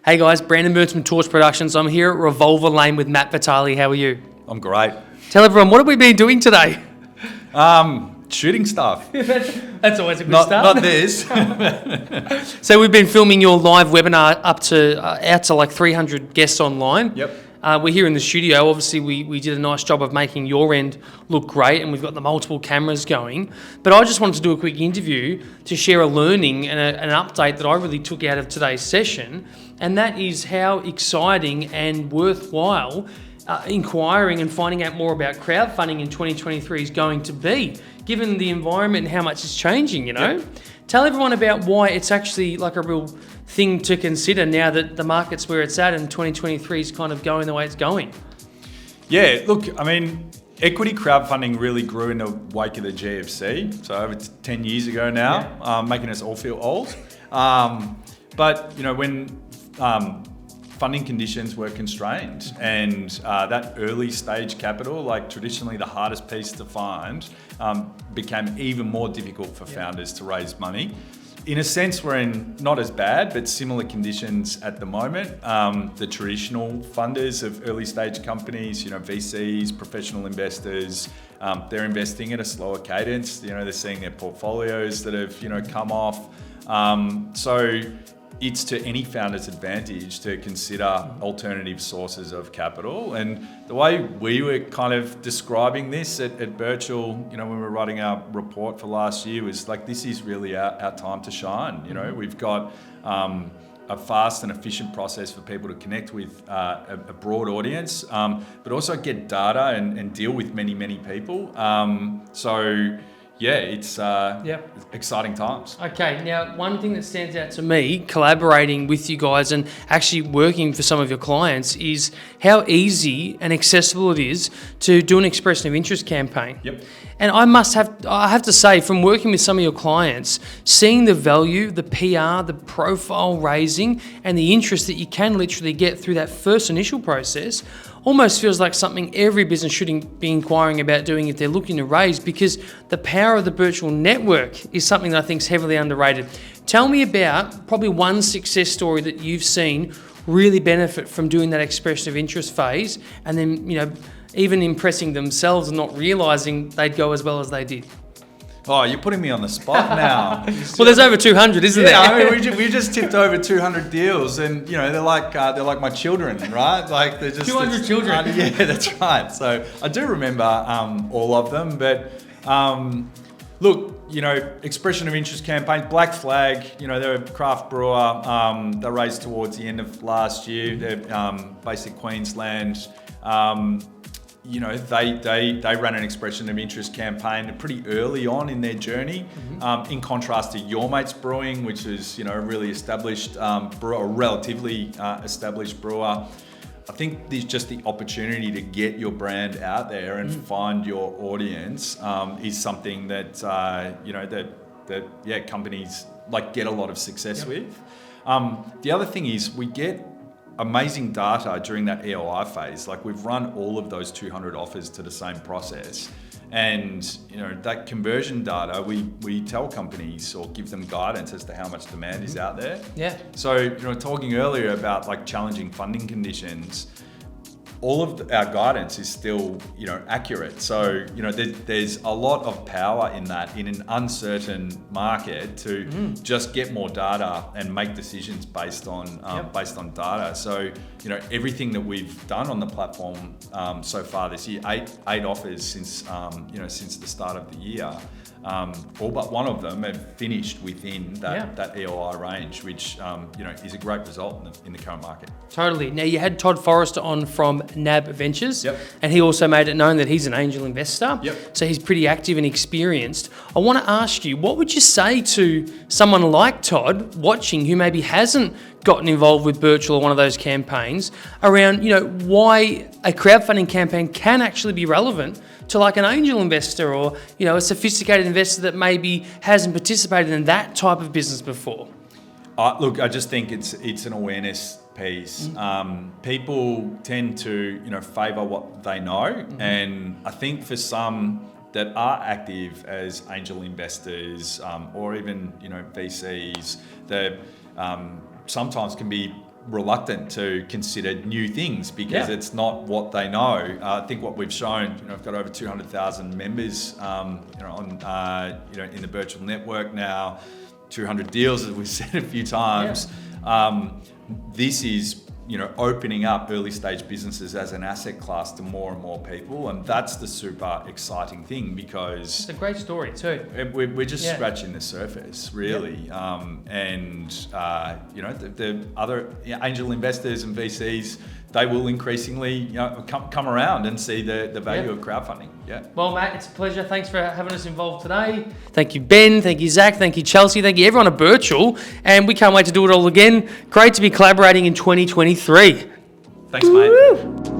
Hey guys, Brandon Burns from Torch Productions. I'm here at Revolver Lane with Matt Vitale. How are you? I'm great. Tell everyone, what have we been doing today? Shooting stuff. That's always a good start. Not this. So we've been filming your live webinar out to like 300 guests online. Yep. We're here in the studio. Obviously, we did a nice job of making your end look great, and we've got the multiple cameras going. But I just wanted to do a quick interview to share a learning and an update that I really took out of today's session, and that is how exciting and worthwhile inquiring and finding out more about crowdfunding in 2023 is going to be, given the environment and how much it's changing, you know? Yep. Tell everyone about why it's actually like a real thing to consider now that the market's where it's at and 2023 is kind of going the way it's going. Yeah, look, I mean, equity crowdfunding really grew in the wake of the GFC, so over 10 years ago now, making us all feel old. But, you know, when funding conditions were constrained and that early stage capital, like traditionally the hardest piece to find, became even more difficult for founders to raise money. In a sense, we're in not as bad, but similar conditions at the moment. The traditional funders of early stage companies, you know, VCs, professional investors, they're investing at a slower cadence. You know, they're seeing their portfolios that have, you know, come off. So it's to any founder's advantage to consider alternative sources of capital. And the way we were kind of describing this at Birchal, you know, when we were writing our report for last year, was like, this is really our time to shine. You know, we've got a fast and efficient process for people to connect with a broad audience, but also get data and deal with many, many people. So yeah, it's exciting times. Okay, now one thing that stands out to me, collaborating with you guys and actually working for some of your clients, is how easy and accessible it is to do an expression of interest campaign. Yep. And I have to say, from working with some of your clients, seeing the value, the PR, the profile raising, and the interest that you can literally get through that first initial process, almost feels like something every business should be inquiring about doing if they're looking to raise, because the power of the Birchal network is something that I think is heavily underrated. Tell me about probably one success story that you've seen really benefit from doing that expression of interest phase, and then, you know, even impressing themselves and not realizing they'd go as well as they did. Oh, you're putting me on the spot now. Well, there's over 200, isn't there? I mean, we just tipped over 200 deals, and you know they're like my children, right? Like they're just 200 children. Yeah, that's right. So I do remember all of them, but look, you know, expression of interest campaigns, Black Flag, you know, they're a craft brewer. They raised towards the end of last year. They're based in Queensland. You know, they ran an expression of interest campaign pretty early on in their journey, in contrast to Your Mates Brewing, which is, you know, a really established brewer, a relatively established brewer. I think there's just the opportunity to get your brand out there and find your audience is something that you know that companies like get a lot of success with. The other thing is we get amazing data during that EOI phase. Like we've run all of those 200 offers to the same process. And you know, that conversion data, we tell companies or give them guidance as to how much demand is out there. Yeah. So, you know, talking earlier about like challenging funding conditions, all of our guidance is still, you know, accurate. So, you know, there's a lot of power in that in an uncertain market to just get more data and make decisions based on data. So, you know, everything that we've done on the platform so far this year, eight offers since since the start of the year. All but one of them have finished within that EOI range, which you know, is a great result in the current market. Totally. Now, you had Todd Forrester on from NAB Ventures, and he also made it known that he's an angel investor. So he's pretty active and experienced. I want to ask you, what would you say to someone like Todd watching who maybe hasn't gotten involved with Birchal or one of those campaigns around, you know, why a crowdfunding campaign can actually be relevant to like an angel investor or, you know, a sophisticated investor that maybe hasn't participated in that type of business before? Look, I just think it's an awareness piece. People tend to, you know, favour what they know, and I think for some that are active as angel investors or even, you know, VCs, that sometimes can be reluctant to consider new things because it's not what they know. I think what we've shown, I've got over 200,000 members, on in the Birchal network now, 200 deals, as we've said a few times. This is, opening up early stage businesses as an asset class to more and more people. And that's the super exciting thing because it's a great story too. We're just scratching the surface, really. The other angel investors and VCs, they will increasingly come around and see the value of crowdfunding. Yeah. Well, Matt, it's a pleasure. Thanks for having us involved today. Thank you, Ben. Thank you, Zach. Thank you, Chelsea. Thank you, everyone at Birchal. And we can't wait to do it all again. Great to be collaborating in 2023. Thanks, mate.